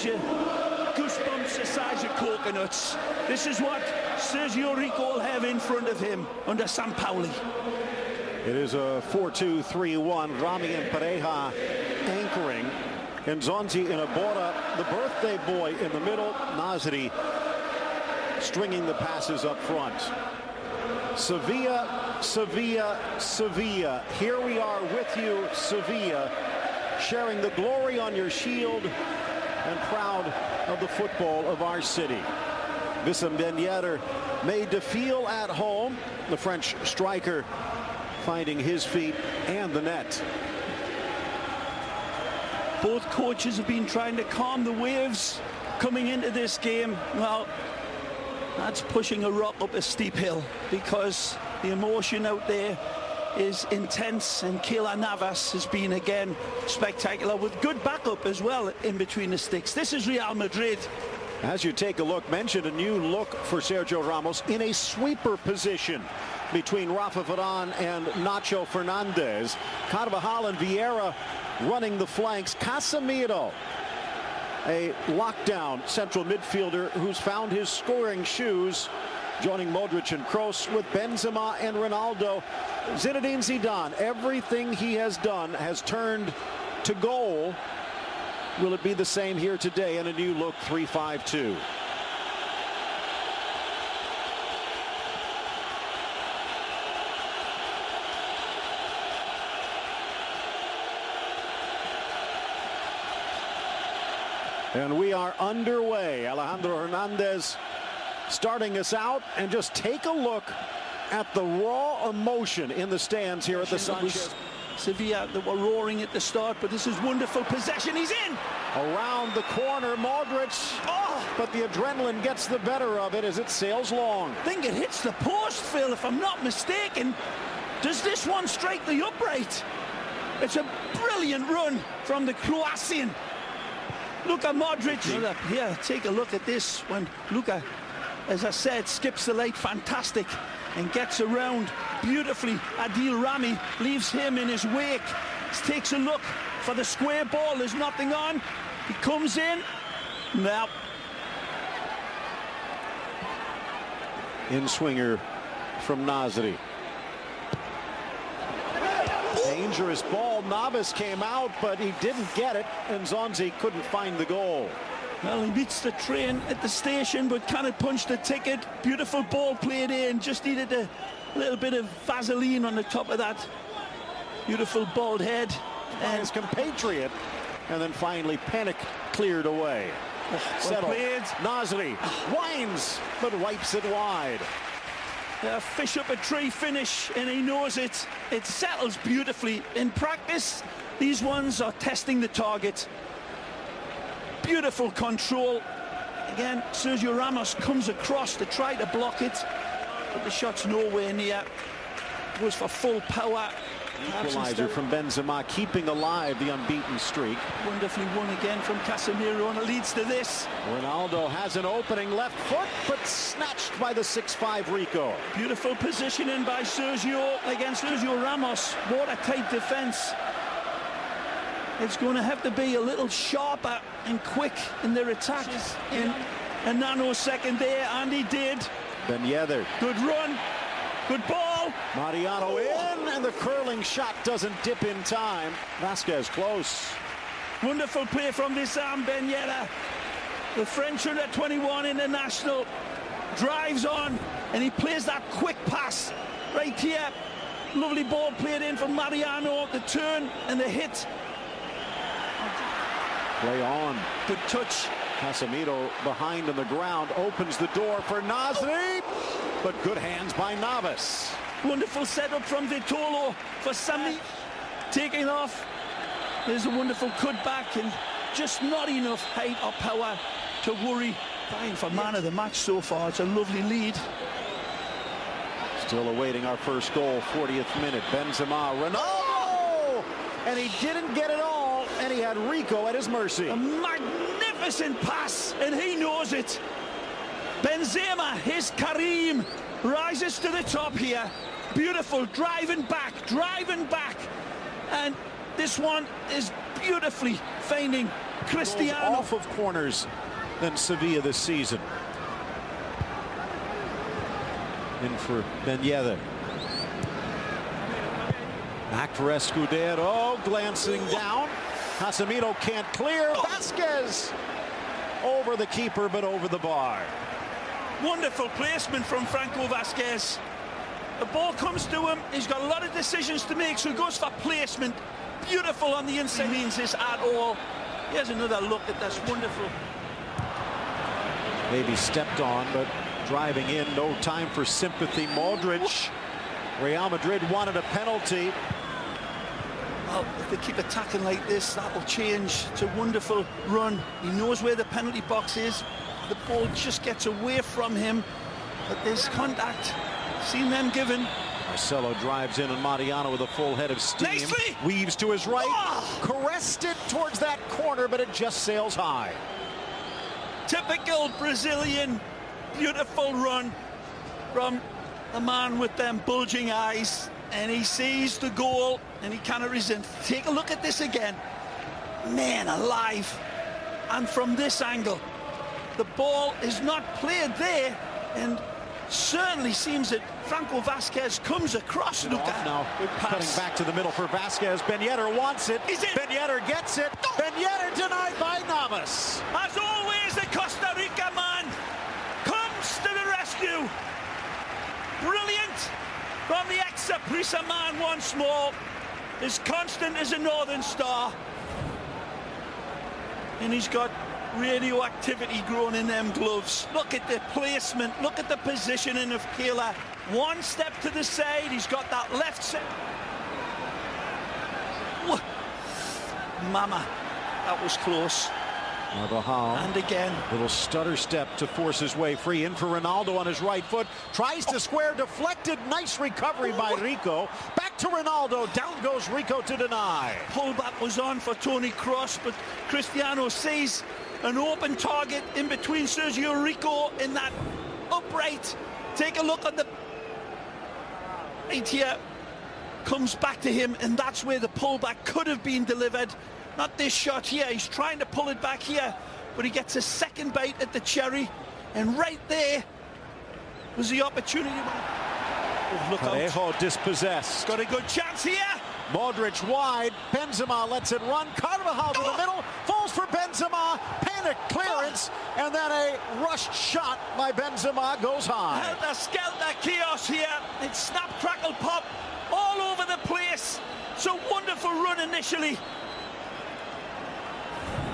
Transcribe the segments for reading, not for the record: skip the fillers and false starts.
gives you goosebumps the size of coconuts. This is what Sergio Rico will have in front of him under Sampaoli. It is a 4-2-3-1. Rami and Pareja anchoring. And Zonzi in a Bora, the birthday boy in the middle. Nasri stringing the passes up front. Sevilla, Sevilla, Sevilla. Here we are with you, Sevilla, sharing the glory on your shield and proud of the football of our city. Wissam Ben Yedder made to feel at home. The French striker finding his feet and the net. Both coaches have been trying to calm the waves coming into this game. Well, that's pushing a rock up a steep hill, because the emotion out there is intense, and Keylor Navas has been again spectacular with good backup as well in between the sticks. This is Real Madrid. As you take a look, mentioned a new look for Sergio Ramos in a sweeper position between Rafa Varane and Nacho Fernandez. Carvajal and Vieira running the flanks. Casemiro, a lockdown central midfielder who's found his scoring shoes, joining Modric and Kroos with Benzema and Ronaldo. Zinedine Zidane, everything he has done has turned to goal. Will it be the same here today in a new look 3-5-2? And we are underway. Alejandro Hernandez starting us out, and just take a look at the raw emotion in the stands here at the Sanchez. Sevilla that were roaring at the start, but this is wonderful possession. He's in! Around the corner, Modric. Oh, but the adrenaline gets the better of it as it sails long. I think it hits the post, Phil, if I'm not mistaken. Does this one strike the upright? It's a brilliant run from the Croatian. Luka Modric. Here, take a look at this when Luka, as I said, skips the late, fantastic, and gets around beautifully. Adil Rami leaves him in his wake. Takes a look for the square ball. There's nothing on. He comes in. Now. In swinger from Nasri. Dangerous ball. Navas came out, but he didn't get it, and Zonzi couldn't find the goal. Well, he meets the train at the station, but cannot punch the ticket. Beautiful ball played in. Just needed a little bit of Vaseline on the top of that beautiful bald head. And his compatriot, and then finally Panic cleared away. Settled. Nasri winds, but wipes it wide. Fish up a tree finish, and he knows it. It settles beautifully. In practice, these ones are testing the target. Beautiful control. Again, Sergio Ramos comes across to try to block it, but the shot's nowhere near. Goes for full power. Equalizer from Benzema, keeping alive the unbeaten streak. Wonderfully won again from Casemiro, and it leads to this. Ronaldo has an opening left foot, but snatched by the 6'5" Rico. Beautiful positioning by Sergio against Sergio Ramos. Watertight defense. It's going to have to be a little sharper and quick in their attack in a nanosecond there, and he did. Ben Yedder. Good run. Good ball. Mariano in, and the curling shot doesn't dip in time. Vasquez close. Wonderful play from this arm, Ben Yedder. The French under-21 international drives on, and he plays that quick pass right here. Lovely ball played in from Mariano. The turn and the hit. Play on. Good touch. Casemiro behind on the ground, opens the door for Nasri, but good hands by Navas. Wonderful setup from Vitolo for Sami. Taking off. There's a wonderful cut back, and just not enough height or power to worry. Fine for man of the match so far. It's a lovely lead. Still awaiting our first goal, 40th minute. Benzema, Ronaldo! And he didn't get it all, and he had Rico at his mercy. A magnificent pass, and he knows it. Benzema, his Karim, rises to the top here. Beautiful, driving back, and this one is beautifully finding Cristiano off of corners than Sevilla this season. In for Ben Yedder. Back for Escudero, glancing down. Casemiro can't clear. Vasquez over the keeper, but over the bar. Wonderful placement from Franco Vasquez. The ball comes to him. He's got a lot of decisions to make, so he goes for placement. Beautiful on the inside. Means this at all. Here's another look at this. Wonderful. Maybe stepped on, but driving in. No time for sympathy. Modric. Real Madrid wanted a penalty. Well, if they keep attacking like this, that will change. It's a wonderful run. He knows where the penalty box is. The ball just gets away from him. But there's contact. Seen them given. Marcelo drives in, and Mariano with a full head of steam. Nicely. Weaves to his right. Caressed it towards that corner, but it just sails high. Typical Brazilian. Beautiful run from the man with them bulging eyes. And he sees the goal, and he cannot resist. Take a look at this again. Man alive. And from this angle, the ball is not played there, and certainly seems that Franco Vasquez comes across. Look at now. Cutting back to the middle for Vasquez. Ben Yedder wants it. Ben Yedder gets it. Ben Yedder denied by Navas. As always, the Costa Rica man comes to the rescue. Brilliant from the ex-Saprissa man once more. As constant as a northern star. And he's got radioactivity growing in them gloves. Look at the placement. Look at the positioning of Keylor. One step to the side. He's got that left side. Mama, that was close. Carvajal. And again. Little stutter step to force his way free. In for Ronaldo on his right foot. Tries to square, deflected. Nice recovery by Rico. Back to Ronaldo. Down goes Rico to deny. Pullback was on for Toni Kroos, but Cristiano sees an open target in between Sergio Rico in that upright. Take a look at the right here. Comes back to him, and that's where the pullback could have been delivered. Not this shot here. He's trying to pull it back here, but he gets a second bite at the cherry, and right there was the opportunity. Oh, look out. Parejo dispossessed. Got a good chance here. Modric wide. Benzema lets it run. Carvajal to the middle. Falls for Benzema. Panic clearance. And then a rushed shot by Benzema goes high. Helter-skelter chaos here. It's snap, crackle, pop all over the place. It's a wonderful run initially.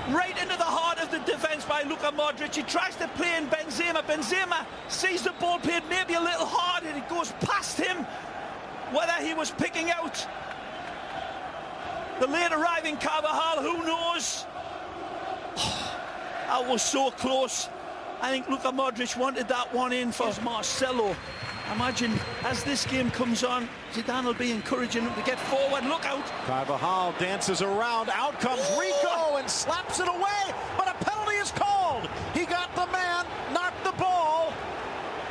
Right into the heart of the defense by Luka Modric. He tries to play in Benzema. Benzema sees the ball played maybe a little hard, and it goes past him. Whether he was picking out the late arriving Carvajal, who knows? That was so close. I think Luka Modric wanted that one in for Marcelo. Imagine as this game comes on, Zidane will be encouraging him to get forward. Look out. Carvajal dances around. Out comes Rico and slaps it away. But a penalty is called. He got the man, not the ball.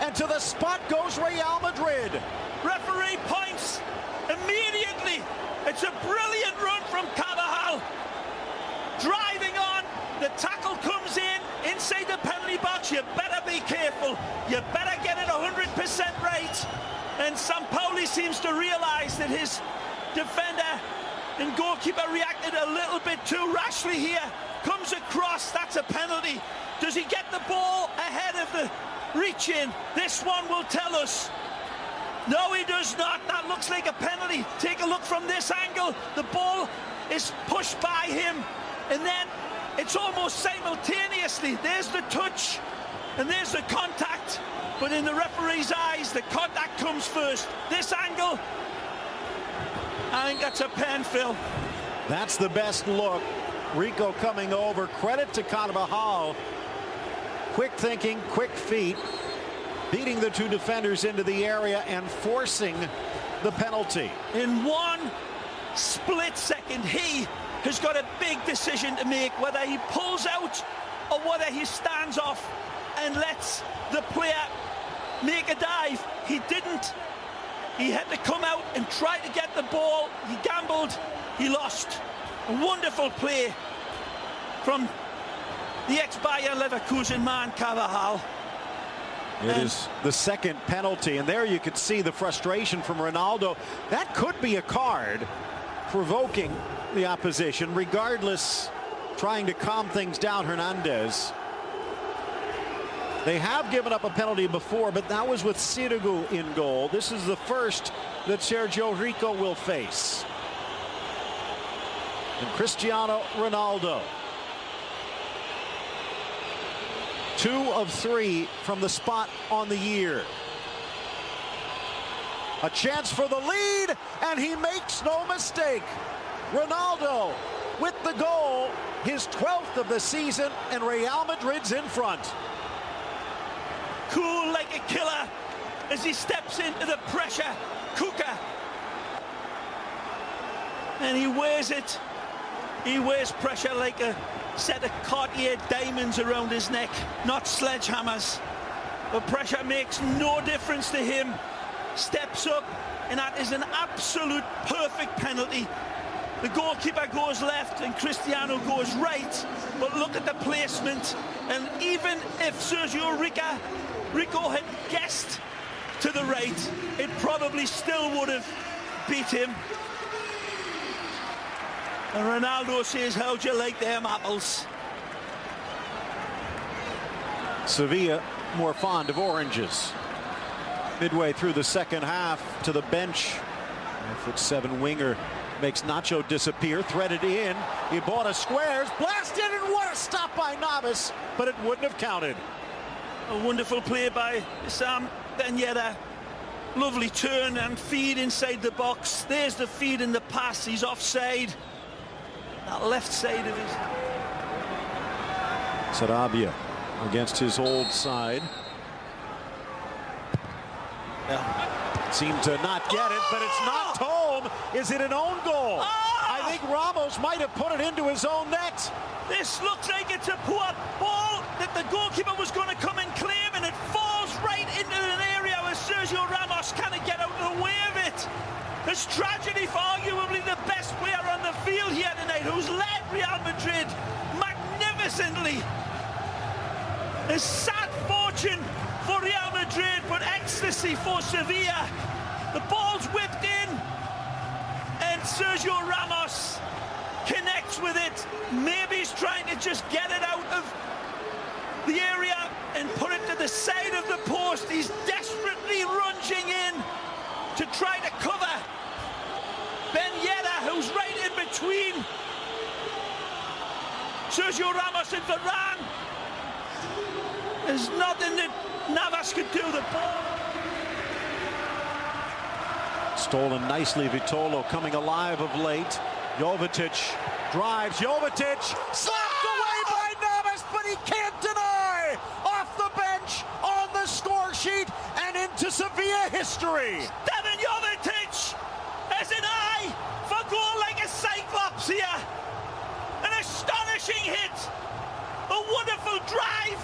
And to the spot goes Real Madrid. Referee points immediately. It's a brilliant run from Carvajal. Driving on. The tackle comes in inside the penalty box. You better be careful. You better get it 100% right. And Sampaoli seems to realize that his defender and goalkeeper reacted a little bit too rashly here. Comes across. That's a penalty. Does he get the ball ahead of the reach in? This one will tell us. No, he does not. That looks like a penalty. Take a look from this angle. The ball is pushed by him. And then it's almost simultaneously. There's the touch and there's the contact. But in the referee's eyes, the contact comes first. This angle, I think that's a pen, Phil. That's the best look. Rico coming over. Credit to Carvajal. Quick thinking, quick feet. Beating the two defenders into the area and forcing the penalty. In one split second, he has got a big decision to make, whether he pulls out or whether he stands off and lets the player make a dive. He didn't. He had to come out and try to get the ball. He gambled. He lost. A wonderful play from the ex-Bayer Leverkusen man, Carvajal. It is the second penalty, and there you could see the frustration from Ronaldo. That could be a card, provoking the opposition, regardless, trying to calm things down. Hernandez. They have given up a penalty before, but that was with Sirigu in goal. This is the first that Sergio Rico will face. And Cristiano Ronaldo. 2 of 3 from the spot on the year. A chance for the lead, and he makes no mistake. Ronaldo with the goal, his 12th of the season, and Real Madrid's in front. Cool like a killer as he steps into the pressure. Kuka. And he wears it. He wears pressure like a set of Cartier diamonds around his neck, not sledgehammers. The pressure makes no difference to him. Steps up, and that is an absolute perfect penalty. The goalkeeper goes left and Cristiano goes right, but look at the placement. And even if Sergio Rico had guessed to the right, it probably still would have beat him. And Ronaldo says, how'd you like them apples? Sevilla more fond of oranges. Midway through the second half, to the bench. 5'7" winger makes Nacho disappear, threaded in. Iborra squares, blasted, and what a stop by Navas, but it wouldn't have counted. A wonderful play by Sam Ben Yedder. Lovely turn and feed inside the box. There's the feed and the pass. He's offside. That left side of his. Sarabia against his old side. Yeah. Seemed to not get it, but it's knocked home. Is it an own goal? I think Ramos might have put it into his own net. This looks like it's a poor ball that the goalkeeper was going to come and claim, and it falls right into an area where Sergio Ramos cannot get out of the way of it. It's tragedy for arguably the best player on the field here tonight, who's led Real Madrid magnificently. A sad fortune for Real Madrid, but ecstasy for Sevilla. The ball's whipped in, and Sergio Ramos connects with it. Maybe he's trying to just get it out of the area and put it to the side of the post. He's desperately lunging in to try to cover Ben Yedder, who's right in between Sergio Ramos and Varane. There's nothing that Navas could do. The ball stolen nicely. Vitolo coming alive of late. Jovetic drives. Jovetic slapped away by Navas, but he can't deny. Off the bench, on the score sheet, and into Sevilla history. Stevan Jovetic has an eye for goal like a cyclops here. An astonishing hit. A wonderful drive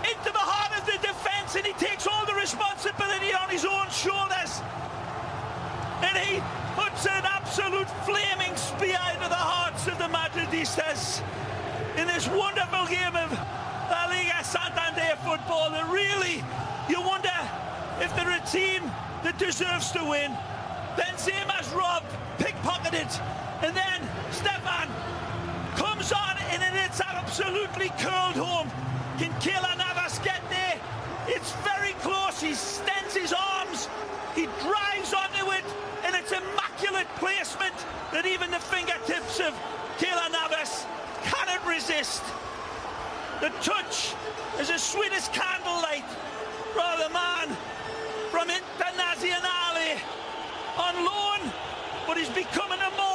into the heart of the defense, and he takes all the responsibility on his own shoulders. And he puts an absolute flaming spear into the hearts of the Madridistas in this wonderful game of La Liga Santander football. That really, you wonder if they're a team that deserves to win. Benzema's robbed, pickpocketed, and then Stefan comes on and it's absolutely curled home. Can Keylor Navas get there? It's very close. He extends his arms, he drives onto it, and it's immaculate placement that even the fingertips of Keylor Navas cannot resist. The touch is as sweet as candlelight for the man from Internazionale on loan, but he's becoming a more